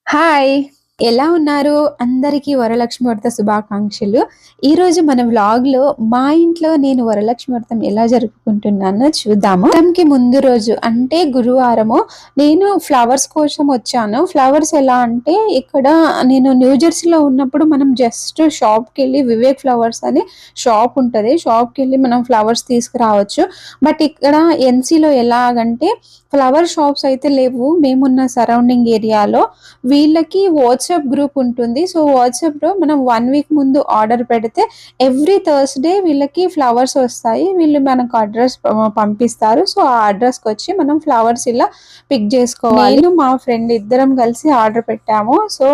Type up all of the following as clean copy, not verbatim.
Hi! ఎలా ఉన్నారు? అందరికీ వరలక్ష్మి వ్రత శుభాకాంక్షలు. ఈరోజు మన వ్లాగ్‌లో మా ఇంట్లో నేను వరలక్ష్మి వ్రతం ఎలా జరుపుకుంటున్నానో చూద్దాము. వ్రతంకి ముందు రోజు అంటే గురువారము నేను ఫ్లవర్స్ కోసం వచ్చాను. ఫ్లవర్స్ ఎలా అంటే ఇక్కడ నేను న్యూ జెర్సీలో ఉన్నప్పుడు మనం జస్ట్ షాప్‌కెళ్ళి వివేక్ ఫ్లవర్స్ అని షాప్ ఉంటది. షాప్‌కెళ్ళి మనం ఫ్లవర్స్ తీసుకురావచ్చు. బట్ ఇక్కడ ఎన్‌సీలో ఎలాగంటే ఫ్లవర్ షాప్స్ అయితే లేవు. మేమున్న సరౌండింగ్ ఏరియాలో వీళ్ళకి వాట్సాప్ గ్రూప్ ఉంటుంది. సో వాట్సాప్‌లో మనం 1 వీక్ ముందు ఆర్డర్ పెడితే ఎవ్రీ థర్స్‌డే వీళ్ళకి ఫ్లవర్స్ వస్తాయి. వీళ్ళు మనకు అడ్రస్ పంపిస్తారు. సో ఆ అడ్రస్‌కొచ్చి మనం ఫ్లవర్స్ ఇలా పిక్ చేసుకోవాలి. నేను మా ఫ్రెండ్ ఇద్దరం కలిసి ఆర్డర్ పెట్టాము. సో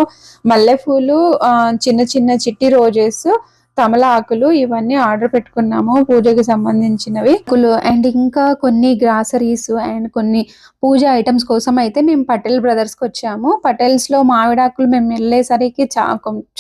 మల్లెపూలు, చిన్న చిన్న చిట్టి రోజెస్, తమలపాకులు ఇవన్నీ ఆర్డర్ పెట్టుకున్నాము పూజకి సంబంధించినవి. అండ్ ఇంకా కొన్ని గ్రాసరీస్ అండ్ కొన్ని పూజ ఐటమ్స్ కోసం అయితే మేము పటేల్ బ్రదర్స్‌కి వచ్చాము. పటేల్స్‌లో మామిడాకులు మేము వెళ్ళేసరికి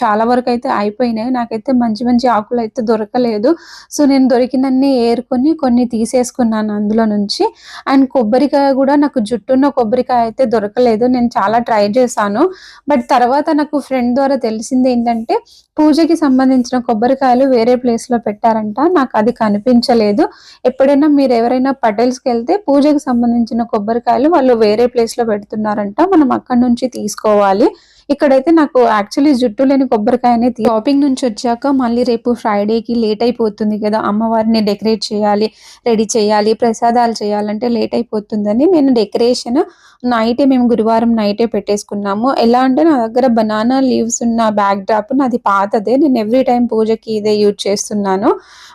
చాలా వరకు అయితే అయిపోయినాయి. నాకైతే మంచి మంచి ఆకులు అయితే దొరకలేదు. సో నేను దొరికినన్ని ఏరుకొని కొన్ని తీసేసుకున్నాను అందులో నుంచి. అండ్ కొబ్బరికాయ కూడా నాకు జుట్టున్న కొబ్బరికాయ అయితే దొరకలేదు. నేను చాలా ట్రై చేశాను. బట్ తర్వాత నాకు ఫ్రెండ్ ద్వారా తెలిసింది ఏంటంటే పూజకి సంబంధించిన కొబ్బరికాయలు వేరే ప్లేస్‌లో పెట్టారంట. నాకు అది కనిపించలేదు. ఎప్పుడైనా మీరు ఎవరైనా పటేల్స్‌కి వెళ్తే పూజకి సంబంధించిన కొబ్బరికాయలు వాళ్ళు వేరే ప్లేస్‌లో పెడుతున్నారంట. మనం అక్కడి నుంచి తీసుకోవాలి. ఇక్కడైతే నాకు యాక్చువల్లీ జుట్టు లేని కొబ్బరికాయనే షాపింగ్ నుంచి వచ్చాక మళ్ళీ రేపు ఫ్రైడేకి లేట్ అయిపోతుంది కదా! అమ్మవారిని డెకరేట్ చేయాలి, రెడీ చేయాలి, ప్రసాదాలు చేయాలంటే లేట్ అయిపోతుందని నేను డెకరేషన్ నైటే మేము గురువారం నైటే పెట్టేసుకున్నాము. ఎలా అంటే నా దగ్గర బనానా లీవ్స్ ఉన్న బ్యాక్ డ్రాప్ నాది పాతదే. నేను ఎవ్రీ టైమ్ పూజకి ఇదే యూజ్ చేస్తున్నాను.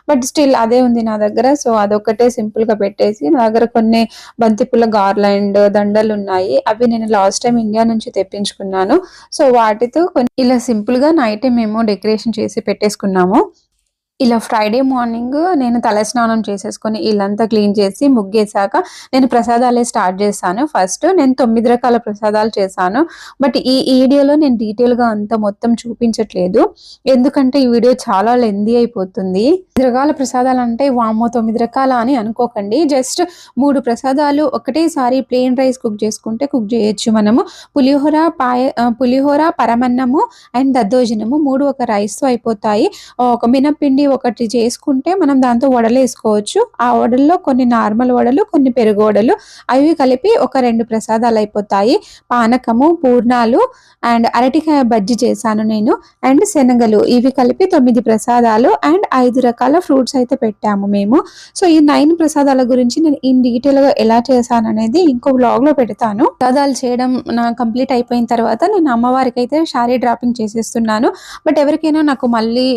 బట్ స్టిల్ అదే ఉంది నా దగ్గర. సో అదొక్కటే సింపుల్‌గా పెట్టేసి నా దగ్గర కొన్ని బంతిపూల గార్లాండ్ దండలున్నాయి. అవి నేను లాస్ట్ టైమ్ ఇండియా నుంచి తెప్పించుకున్నాను. సో వాటితో ఇలా సింపుల్‌గా నైటే మేము డెకరేషన్ చేసి పెట్టేసుకున్నాము. ఇలా ఫ్రైడే మార్నింగ్ నేను తలస్నానం చేసేసుకొని ఇల్లంతా క్లీన్ చేసి ముగ్గేసాక నేను ప్రసాదాలే స్టార్ట్ చేశాను. ఫస్ట్ నేను 9 రకాల ప్రసాదాలు చేశాను. బట్ ఈ వీడియోలో నేను డీటెయిల్‌గా అంతా మొత్తం చూపించట్లేదు. ఎందుకంటే ఈ వీడియో చాలా లెంథీ అయిపోతుంది. 9 రకాల ప్రసాదాలంటే వామ్మో 9 రకాలా అని అనుకోకండి. జస్ట్ 3 ప్రసాదాలు ఒకటేసారి ప్లెయిన్ రైస్ కుక్ చేయొచ్చు మనము. పులిహోర, పరమన్నము అండ్ దద్దోజనము 3 ఒక రైస్‌తో అయిపోతాయి. ఒక మినప్పిండి ఒకటి చేసుకుంటే మనం దాంతో వడలేసుకోవచ్చు. ఆ వడల్లో కొన్ని నార్మల్ వడలు, కొన్ని పెరుగు వడలు అవి కలిపి ఒక 2 ప్రసాదాలు అయిపోతాయి. పానకము, పూర్ణాలు అండ్ అరటికాయ బజ్జీ చేశాను నేను. అండ్ శనగలు ఇవి కలిపి 9 ప్రసాదాలు అండ్ 5 రకాల ఫ్రూట్స్ అయితే పెట్టాము మేము. సో ఈ 9 ప్రసాదాల గురించి నేను ఇన్ డీటెయిల్‌గా ఎలా చేశాననేది ఇంకో వ్లాగ్‌లో పెడతాను. ప్రసాదాలు చేయడం కంప్లీట్ అయిపోయిన తర్వాత నేను అమ్మవారికి అయితే శారీ డ్రాపింగ్ చేసేస్తున్నాను. బట్ ఎవరికైనా నాకు మళ్ళీ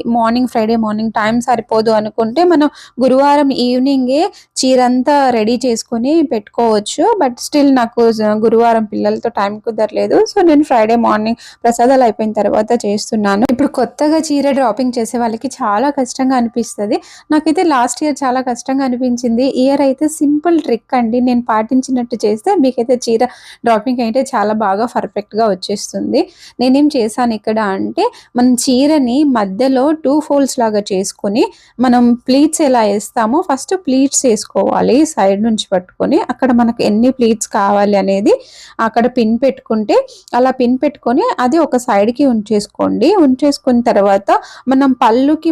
ఫ్రైడే మార్నింగ్ టైం సరిపోదు అనుకుంటే మనం గురువారం ఈవినింగే చీరంతా రెడీ చేసుకొని పెట్టుకోవచ్చు. బట్ స్టిల్ నాకు గురువారం పిల్లలతో టైం కుదరలేదు. సో నేను ఫ్రైడే మార్నింగ్ ప్రసాదాలు అయిపోయిన తర్వాత చేస్తున్నాను. ఇప్పుడు కొత్తగా చీర డ్రాపింగ్ చేసే వాళ్ళకి చాలా కష్టంగా అనిపిస్తుంది. నాకైతే లాస్ట్ ఇయర్ చాలా కష్టంగా అనిపించింది. ఇయర్ అయితే సింపుల్ ట్రిక్ అండి. నేను పాటించినట్టు చేస్తే మీకైతే చీర డ్రాపింగ్ అయితే చాలా బాగా పర్ఫెక్ట్‌గా వచ్చేస్తుంది. నేనేం చేశాను ఇక్కడ అంటే మనం చీరని మధ్యలో 2 ఫోల్డ్స్ లాగా చేసుకొని మనం ప్లీట్స్ ఎలా వేస్తామో ఫస్ట్ ప్లీట్స్ వేసుకోవాలి. సైడ్ నుంచి పట్టుకొని అక్కడ మనకు ఎన్ని ప్లీట్స్ కావాలి అనేది అక్కడ పిన్ పెట్టుకుంటే అలా పిన్ పెట్టుకొని అది ఒక సైడ్కి ఉంచేసుకోండి. ఉంచేసుకున్న తర్వాత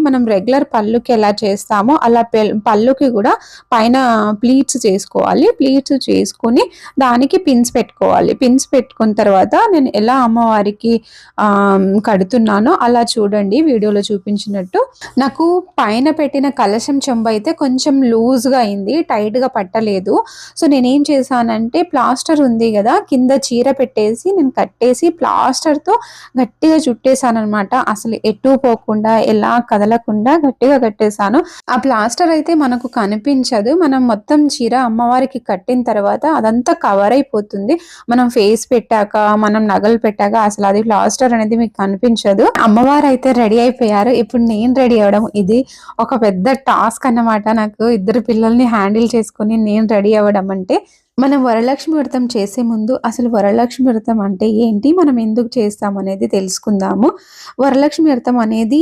మనం రెగ్యులర్ పళ్ళుకి ఎలా చేస్తామో అలా పళ్ళుకి కూడా పైన ప్లీట్స్ చేసుకోవాలి. ప్లీట్స్ చేసుకొని దానికి పిన్స్ పెట్టుకోవాలి. పిన్స్ పెట్టుకున్న తర్వాత నేను ఎలా అమ్మవారికి కడుతున్నానో అలా చూడండి వీడియోలో చూపించినట్టు. నాకు పైన పెట్టిన కలశం చెంబు అయితే కొంచెం లూజ్‌గా అయింది. టైట్‌గా పట్టలేదు. సో నేనేం చేశానంటే ప్లాస్టర్ ఉంది కదా, కింద చీర పెట్టేసి నేను కట్టేసి ప్లాస్టర్‌తో గట్టిగా చుట్టేసాననమాట. అసలు ఎటు పోకుండా ఎలా కదలకుండా గట్టిగా కట్టేశాను. ఆ ప్లాస్టర్ అయితే మనకు కనిపించదు. మనం మొత్తం చీర అమ్మవారికి కట్టిన తర్వాత అదంతా కవర్ అయిపోతుంది. మనం ఫేస్ పెట్టాక, మనం నగలు పెట్టాక అసలు అది ప్లాస్టర్ అనేది మీకు కనిపించదు. అమ్మవారు అయితే రెడీ అయిపోయారు. ఇప్పుడు నేను రెడీ అవ్వడం ఇది ఒక పెద్ద టాస్క్ అన్నమాట. నాకు 2 పిల్లల్ని హ్యాండిల్ చేసుకొని నేను రెడీ అవ్వడం అంటే మనం వరలక్ష్మి వ్రతం చేసే ముందు అసలు వరలక్ష్మి వ్రతం అంటే ఏంటి? మనం ఎందుకు చేస్తాం అనేది తెలుసుకుందాము. వరలక్ష్మి వ్రతం అనేది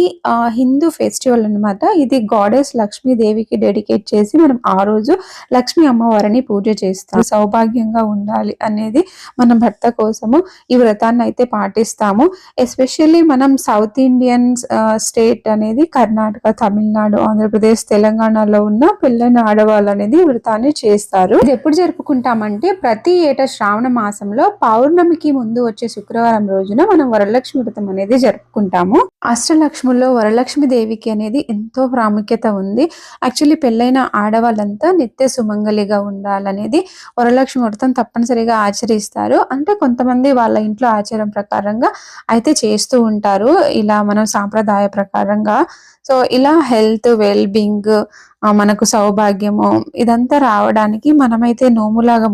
హిందూ ఫెస్టివల్ అనమాట. ఇది గాడెస్ లక్ష్మీదేవికి డెడికేట్ చేసి మనం ఆ రోజు లక్ష్మీ అమ్మవారిని పూజ చేస్తాం. సౌభాగ్యంగా ఉండాలి అనేది మన భర్త కోసము ఈ వ్రతాన్ని అయితే పాటిస్తాము. ఎస్పెషల్లీ మనం సౌత్ ఇండియన్ స్టేట్ అనేది కర్ణాటక, తమిళనాడు, ఆంధ్రప్రదేశ్, తెలంగాణలో ఉన్న పెళ్ళైన ఆడవాళ్ళు అనేది ఈ వ్రతాన్ని చేస్తారు. ఇది ఎప్పుడు జరుపుకుంటామంటే ప్రతి ఏటా శ్రావణ మాసంలో పౌర్ణమికి ముందు వచ్చే శుక్రవారం రోజున మనం వరలక్ష్మి వ్రతం అనేది జరుపుకుంటాము. అష్టలక్ష్ముల్లో వరలక్ష్మి దేవికి అనేది ఎంతో ప్రాముఖ్యత ఉంది. యాక్చువల్లీ పెళ్ళైన ఆడవాళ్ళంతా నిత్య సుమంగలిగా ఉండాలనేది వరలక్ష్మి వ్రతం తప్పనిసరిగా ఆచరిస్తారు. అంటే కొంతమంది వాళ్ళ ఇంట్లో ఆచారం ప్రకారంగా అయితే చేస్తూ ఉంటారు, ఇలా మనం సాంప్రదాయ ప్రకారంగా. సో ఇలా హెల్త్, వెల్ బీయింగ్, మనకు సౌభాగ్యము ఇదంతా రావడానికి మనమైతే నోములాగా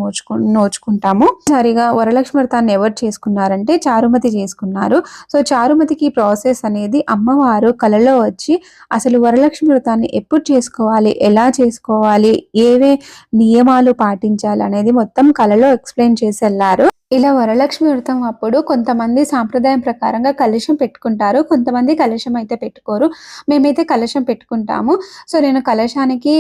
నోచుకుంటాము. సరిగా వరలక్ష్మి వ్రతాన్ని ఎవరు చేసుకున్నారంటే చారుమతి చేసుకున్నారు. సో చారుమతికి ప్రాసెస్ అనేది అమ్మవారు కలలో వచ్చి అసలు వరలక్ష్మి వ్రతాన్ని ఎప్పుడు చేసుకోవాలి, ఎలా చేసుకోవాలి, ఏవే నియమాలు పాటించాలి అనేది మొత్తం కలలో ఎక్స్ప్లెయిన్ చేసి వెళ్ళారు. ఇలా వరలక్ష్మి వ్రతం అప్పుడు కొంతమంది సాంప్రదాయం ప్రకారంగా కలశం పెట్టుకుంటారు, కొంతమంది కలశం అయితే పెట్టుకోరు. మేమైతే కలశం పెట్టుకుంటాము. సో నేను కలశానికి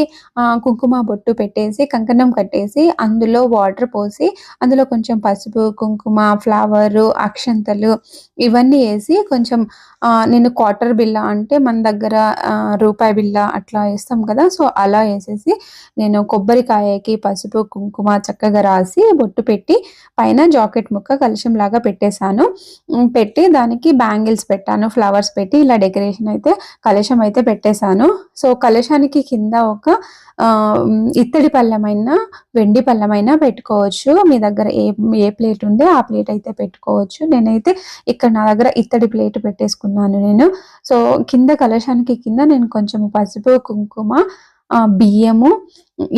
కుంకుమ బొట్టు పెట్టేసి కంకణం కట్టేసి అందులో వాటర్ పోసి అందులో కొంచెం పసుపు, కుంకుమ, ఫ్లవరు, అక్షంతలు ఇవన్నీ వేసి కొంచెం నేను క్వార్టర్ బిల్ల అంటే మన దగ్గర రూపాయి బిల్ల అట్లా వేస్తాం కదా, సో అలా వేసేసి నేను కొబ్బరికాయకి పసుపు, కుంకుమ చక్కగా రాసి బొట్టు పెట్టి పైన జాకెట్ ముక్క కలశం లాగా పెట్టేశాను. పెట్టి దానికి బ్యాంగిల్స్ పెట్టాను, ఫ్లవర్స్ పెట్టి ఇలా డెకరేషన్ అయితే కలశం అయితే పెట్టేశాను. సో కలశానికి కింద ఒక ఇత్తడి పళ్ళెమైనా వెండి పళ్ళెమైనా పెట్టుకోవచ్చు. మీ దగ్గర ఏ ప్లేట్ ఉందో ఆ ప్లేట్ అయితే పెట్టుకోవచ్చు. నేనైతే ఇక్కడ నా దగ్గర ఇత్తడి ప్లేట్ పెట్టేసుకున్నాను నేను. సో కింద కలశానికి కింద నేను కొంచెం పసుపు, కుంకుమ, బియ్యము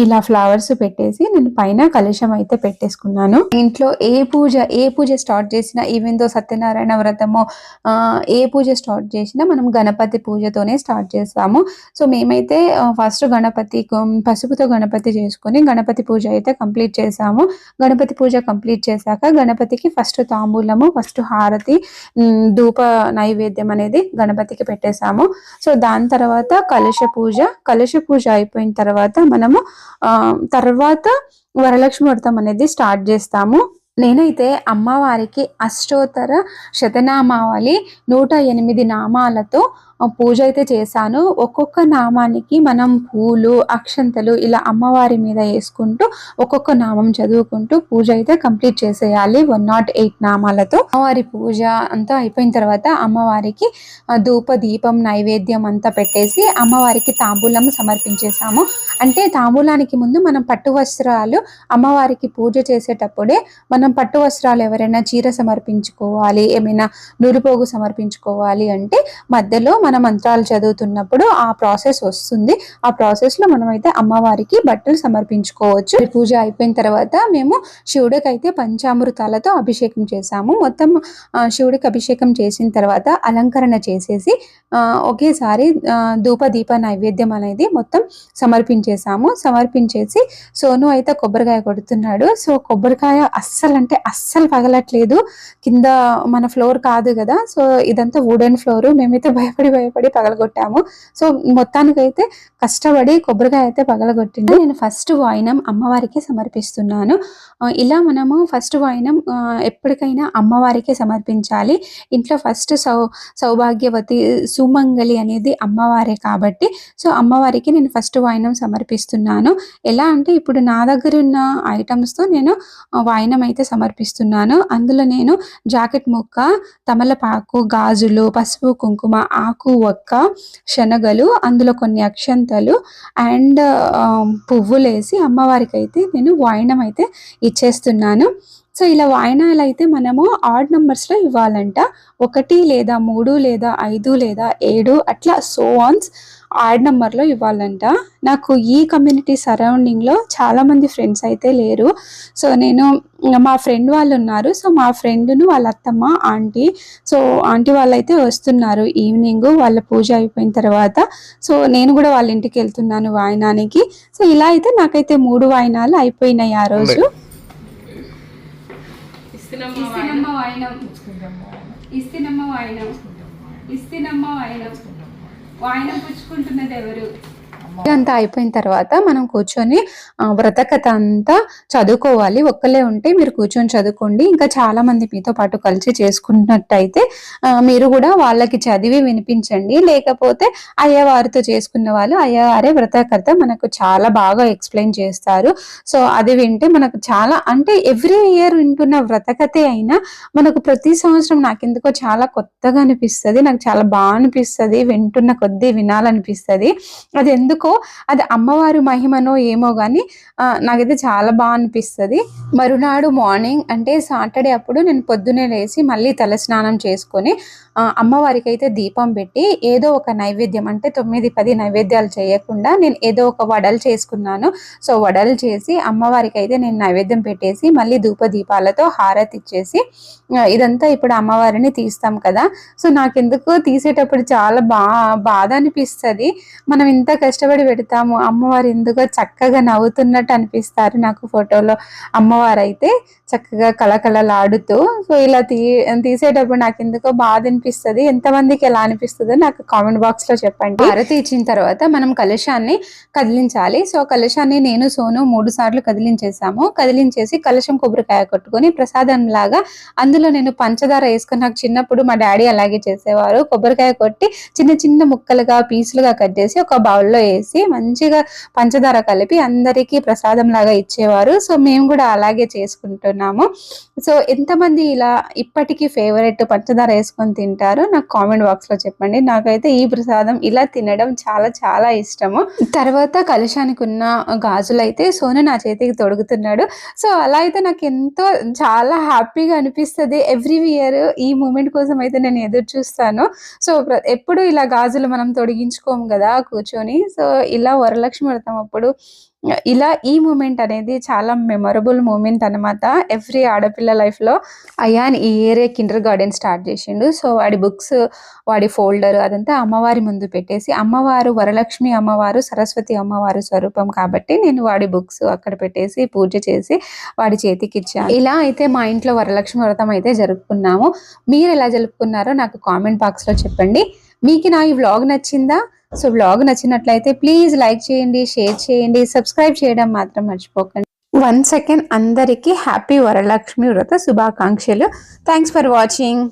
ఇలా ఫ్లవర్స్ పెట్టేసి నేను పైన కలశం అయితే పెట్టేసుకున్నాను. ఇంట్లో ఏ పూజ స్టార్ట్ చేసినా, ఈవెన్ దో సత్యనారాయణ వ్రతము ఏ పూజ స్టార్ట్ చేసినా మనం గణపతి పూజతోనే స్టార్ట్ చేస్తాము. సో మేమైతే ఫస్ట్ పసుపుతో గణపతి చేసుకొని గణపతి పూజ అయితే కంప్లీట్ చేసాము. గణపతి పూజ కంప్లీట్ చేశాక గణపతికి ఫస్ట్ తాంబూలము, ఫస్ట్ హారతి, ధూప నైవేద్యం అనేది గణపతికి పెట్టేశాము. సో దాని తర్వాత కలశ పూజ అయిపోయిన తర్వాత మనము తర్వాత వరలక్ష్మి వ్రతం అనేది స్టార్ట్ చేస్తాము. నేనైతే అమ్మవారికి అష్టోత్తర శతనామావళి 108 నామాలతో పూజ అయితే చేశాను. ఒక్కొక్క నామానికి మనం పూలు, అక్షంతలు ఇలా అమ్మవారి మీద వేసుకుంటూ ఒక్కొక్క నామం చదువుకుంటూ పూజ అయితే కంప్లీట్ చేసేయాలి 108 నామాలతో. అమ్మవారి పూజ అంతా అయిపోయిన తర్వాత అమ్మవారికి ధూప దీపం నైవేద్యం అంతా పెట్టేసి అమ్మవారికి తాంబూలం సమర్పించేసాము. అంటే తాంబూలానికి ముందు మనం పట్టు వస్త్రాలు అమ్మవారికి పూజ చేసేటప్పుడే మనం పట్టు వస్త్రాలు ఎవరైనా చీర సమర్పించుకోవాలి, ఏమైనా నురుపోగు సమర్పించుకోవాలి అంటే మధ్యలో మన మంత్రాలు చదువుతున్నప్పుడు ఆ ప్రాసెస్ వస్తుంది. ఆ ప్రాసెస్ లో మనమైతే అమ్మవారికి బట్టలు సమర్పించుకోవచ్చు. పూజ అయిపోయిన తర్వాత మేము శివుడికి అయితే పంచామృతాలతో అభిషేకం చేసాము. మొత్తం శివుడికి అభిషేకం చేసిన తర్వాత అలంకరణ చేసేసి ఒకేసారి ధూప దీప నైవేద్యం అనేది మొత్తం సమర్పించేసి సోను అయితే కొబ్బరికాయ కొడుతున్నాడు. సో కొబ్బరికాయ అస్సలు పగలట్లేదు. కింద మన ఫ్లోర్ కాదు కదా, సో ఇదంతా వుడెన్ ఫ్లోర్. మేమైతే భయపడి పగలగొట్టాము. సో మొత్తానికైతే కష్టపడి కొబ్బరికాయ అయితే పగలగొట్టింది. నేను ఫస్ట్ వాయినం అమ్మవారికి సమర్పిస్తున్నాను. ఇలా మనము ఫస్ట్ వాయినం ఎప్పటికైనా అమ్మవారికే సమర్పించాలి. ఇంట్లో ఫస్ట్ సౌభాగ్యవతి సుమంగళి అనేది అమ్మవారే కాబట్టి సో అమ్మవారికి నేను ఫస్ట్ వాయినం సమర్పిస్తున్నాను. ఎలా అంటే ఇప్పుడు నా దగ్గర ఉన్న ఐటమ్స్తో నేను వాయినం అయితే సమర్పిస్తున్నాను. అందులో నేను జాకెట్ ముక్క, తమలపాకు, గాజులు, పసుపు, కుంకుమ, ఆకు వక్క, శనగలు, అందులో కొన్ని అక్షంతలు అండ్ పువ్వులేసి అమ్మవారికి అయితే నేను వాయినం అయితే ఇచ్చేస్తున్నాను. సో ఇలా వాయినాలు అయితే మనము ఆడ్ నెంబర్స్లో ఇవ్వాలంట. 1 లేదా 3 లేదా 5 లేదా 7 అట్లా సో ఆన్స్ ఆడ్ నెంబర్లో ఇవ్వాలంట. నాకు ఈ కమ్యూనిటీ సరౌండింగ్లో చాలామంది ఫ్రెండ్స్ అయితే లేరు. సో నేను మా ఫ్రెండ్ వాళ్ళు ఉన్నారు. సో మా ఫ్రెండ్ను వాళ్ళ అత్తమ్మ, ఆంటీ, సో ఆంటీ వాళ్ళైతే వస్తున్నారు ఈవినింగ్ వాళ్ళ పూజ అయిపోయిన తర్వాత. సో నేను కూడా వాళ్ళ ఇంటికి వెళ్తున్నాను వాయినానికి. సో ఇలా అయితే నాకైతే 3 వాయినాలు అయిపోయినాయి ఆ రోజు. ఇస్తినమ్మ వాయినం ఇస్తినమ్మ వాయినం ఇస్తినమ్మ వాయినం వాయినం పుచ్చుకుంటున్నది ఎవరు? అంతా అయిపోయిన తర్వాత మనం కూర్చొని వ్రత కథ అంతా చదువుకోవాలి. ఒక్కలే ఉంటే మీరు కూర్చొని చదువుకోండి. ఇంకా చాలా మంది మీతో పాటు కలిసి చేసుకున్నట్టయితే మీరు కూడా వాళ్ళకి చదివి వినిపించండి. లేకపోతే అయ్యవారితో చేసుకున్న వాళ్ళు అయ్యవారే వ్రత కథ మనకు చాలా బాగా ఎక్స్ప్లెయిన్ చేస్తారు. సో అది వింటే మనకు చాలా అంటే ఎవ్రీ ఇయర్ వింటున్న వ్రత కథే అయినా మనకు ప్రతి సంవత్సరం నాకెందుకో చాలా కొత్తగా అనిపిస్తుంది. నాకు చాలా బాగా అనిపిస్తుంది. వింటున్న కొద్దీ వినాలనిపిస్తుంది. అది ఎందుకో అది అమ్మవారి మహిమనో ఏమో గాని నాకైతే చాలా బాగా అనిపిస్తుంది. మరునాడు మార్నింగ్ అంటే సాటర్డే అప్పుడు నేను పొద్దునే లేచి మళ్ళీ తలస్నానం చేసుకొని అమ్మవారికి అయితే దీపం పెట్టి ఏదో ఒక నైవేద్యం అంటే 9-10 నైవేద్యాలు చేయకుండా నేను ఏదో ఒక వడలు చేసుకున్నాను. సో వడలు చేసి అమ్మవారికి అయితే నేను నైవేద్యం పెట్టేసి మళ్ళీ ధూప దీపాలతో హారతి ఇచ్చేసి ఇదంతా ఇప్పుడు అమ్మవారిని తీస్తాం కదా. సో నాకెందుకో తీసేటప్పుడు చాలా బాధ అనిపిస్తుంది. మనం ఇంత కష్టపడి పెడతాము, అమ్మవారు ఎందుకో చక్కగా నవ్వుతున్నట్టు అనిపిస్తారు నాకు ఫోటోలో అమ్మవారు అయితే చక్కగా కళకళలాడుతూ. సో ఇలా తీసేటప్పుడు నాకు ఎందుకో బాధ అనిపిస్తుంది. ఎంతమందికి ఎలా అనిపిస్తుందో నాకు కామెంట్ బాక్స్ లో చెప్పండి. హారతి ఇచ్చిన తర్వాత మనం కలశాన్ని కదిలించాలి. సో కలశాన్ని నేను సోను 3 సార్లు కదిలించేసాము. కదిలించేసి కలశం కొబ్బరికాయ కొట్టుకొని ప్రసాదం లాగా అందులో నేను పంచదార వేసుకొని, నాకు చిన్నప్పుడు మా డాడీ అలాగే చేసేవారు. కొబ్బరికాయ కొట్టి చిన్న చిన్న ముక్కలుగా పీసులుగా కట్ చేసి ఒక బౌల్లో వేసి మంచిగా పంచదార కలిపి అందరికీ ప్రసాదం లాగా ఇచ్చేవారు. సో మేము కూడా అలాగే చేసుకుంటున్నాము. సో ఎంతమంది ఇలా ఇప్పటికీ ఫేవరెట్ పంచదార వేసుకొని తింటారు నాకు కామెంట్ బాక్స్ లో చెప్పండి. నాకైతే ఈ ప్రసాదం ఇలా తినడం చాలా చాలా ఇష్టము. తర్వాత కలశానికి ఉన్న గాజులు అయితే సోను నా చేతికి తొడుగుతున్నాడు. సో అలా అయితే నాకు ఎంతో చాలా హ్యాపీగా అనిపిస్తుంది. ఎవ్రీ ఇయర్ ఈ మూమెంట్ కోసం అయితే నేను ఎదురు చూస్తాను. సో ఎప్పుడు ఇలా గాజులు మనం తొడిగించుకోము కదా కూర్చొని. సో ఇలా వరలక్ష్మి వ్రతం అప్పుడు ఇలా ఈ మూమెంట్ అనేది చాలా మెమొరబుల్ మూమెంట్ అనమాట ఎవ్రీ ఆడపిల్ల లైఫ్ లో. అయాన్ ఈ ఏరియా కిండర్ గార్డెన్ స్టార్ట్ చేసిండు. సో వాడి బుక్స్ వాడి ఫోల్డర్ అదంతా అమ్మవారి ముందు పెట్టేసి, అమ్మవారు వరలక్ష్మి అమ్మవారు సరస్వతి అమ్మవారు స్వరూపం కాబట్టి నేను వాడి బుక్స్ అక్కడ పెట్టేసి పూజ చేసి వాడి చేతికి ఇచ్చాను. ఇలా అయితే మా ఇంట్లో వరలక్ష్మి వ్రతం అయితే జరుపుకున్నాము. మీరు ఎలా జరుపుకున్నారో నాకు కామెంట్ బాక్స్ లో చెప్పండి. మీకు నా ఈ వ్లాగ్ నచ్చిందా? సో వ్లాగ్ నచ్చినట్లయితే ప్లీజ్ లైక్ చేయండి, షేర్ చేయండి, సబ్స్క్రైబ్ చేయడం మాత్రం మర్చిపోకండి. 1 సెకండ్ అందరికీ హ్యాపీ వరలక్ష్మి వ్రత శుభాకాంక్షలు. Thanks for watching.